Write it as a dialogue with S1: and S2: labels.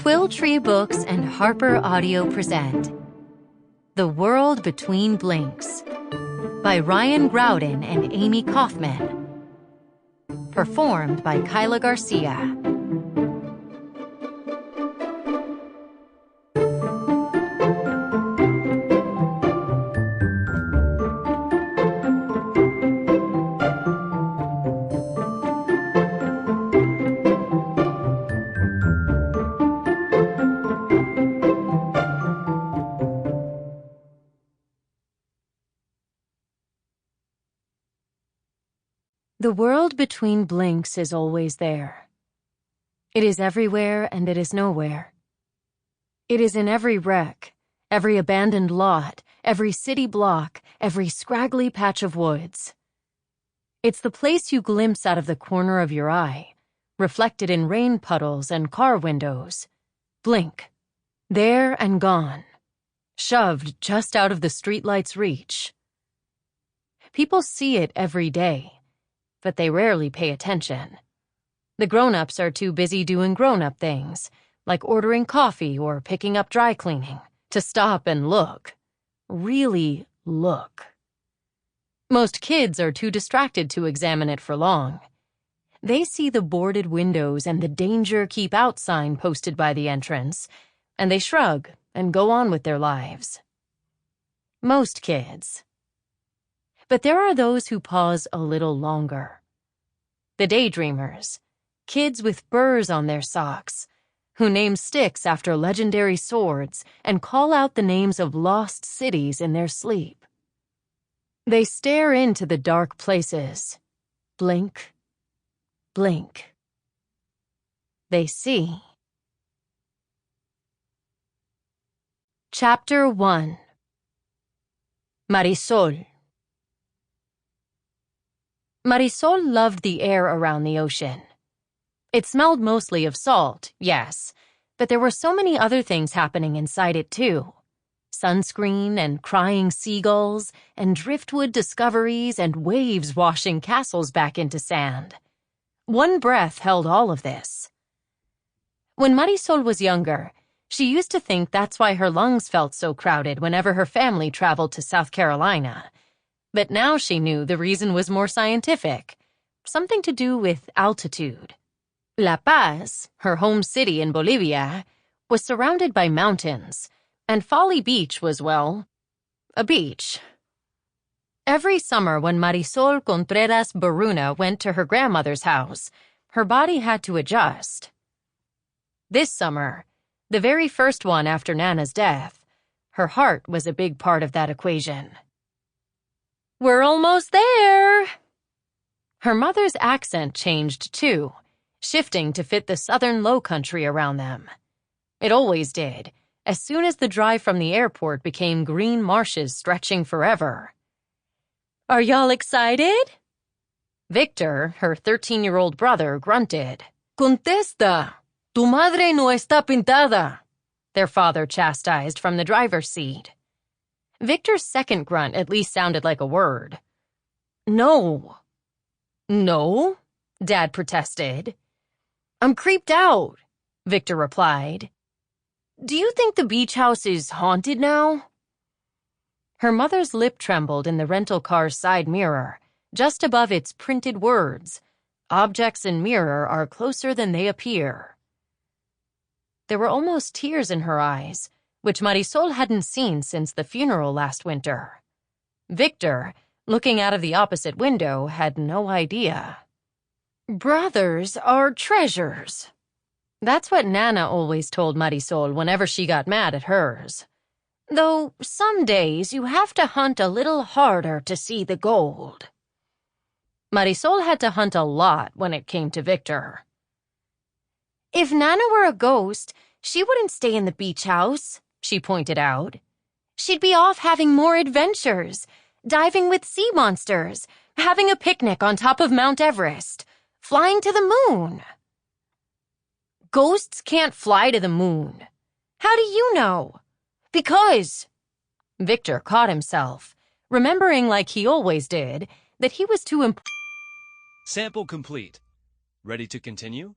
S1: Quill Tree Books and Harper Audio present The World Between Blinks by Ryan Graudin and Amie Kaufman. Performed by Kyla Garcia. The world between blinks is always there. It is everywhere and it is nowhere. It is in every wreck, every abandoned lot, every city block, every scraggly patch of woods. It's the place you glimpse out of the corner of your eye, reflected in rain puddles and car windows. Blink. There and gone. Shoved just out of the streetlight's reach. People see it every day, but they rarely pay attention. The grown-ups are too busy doing grown-up things, like ordering coffee or picking up dry cleaning, to stop and look. Really look. Most kids are too distracted to examine it for long. They see the boarded windows and the danger keep out sign posted by the entrance, and they shrug and go on with their lives. Most kids. But there are those who pause a little longer. The daydreamers, kids with burrs on their socks, who name sticks after legendary swords and call out the names of lost cities in their sleep. They stare into the dark places. Blink, blink. They see. Chapter 1. Marisol. Marisol loved the air around the ocean. It smelled mostly of salt, yes, but there were so many other things happening inside it too. Sunscreen and crying seagulls and driftwood discoveries and waves washing castles back into sand. One breath held all of this. When Marisol was younger, she used to think that's why her lungs felt so crowded whenever her family traveled to South Carolina. But now she knew the reason was more scientific, something to do with altitude. La Paz, her home city in Bolivia, was surrounded by mountains, and Folly Beach was, well, a beach. Every summer when Marisol Contreras Baruna went to her grandmother's house, her body had to adjust. This summer, the very first one after Nana's death, her heart was a big part of that equation. We're almost there. Her mother's accent changed too, shifting to fit the southern low country around them. It always did, as soon as the drive from the airport became green marshes stretching forever. Are y'all excited? Victor, her 13-year-old brother, grunted. Contesta, tu madre no está pintada, their father chastised from the driver's seat. Victor's second grunt at least sounded like a word. No. No? Dad protested. I'm creeped out, Victor replied. Do you think the beach house is haunted now? Her mother's lip trembled in the rental car's side mirror, just above its printed words, objects in mirror are closer than they appear. There were almost tears in her eyes, which Marisol hadn't seen since the funeral last winter. Victor, looking out of the opposite window, had no idea. Brothers are treasures. That's what Nana always told Marisol whenever she got mad at hers. Though some days you have to hunt a little harder to see the gold. Marisol had to hunt a lot when it came to Victor. If Nana were a ghost, she wouldn't stay in the beach house, she pointed out. She'd be off having more adventures, diving with sea monsters, having a picnic on top of Mount Everest, flying to the moon. Ghosts can't fly to the moon. How do you know? Because... Victor caught himself, remembering like he always did, that he was too
S2: Sample complete. Ready to continue?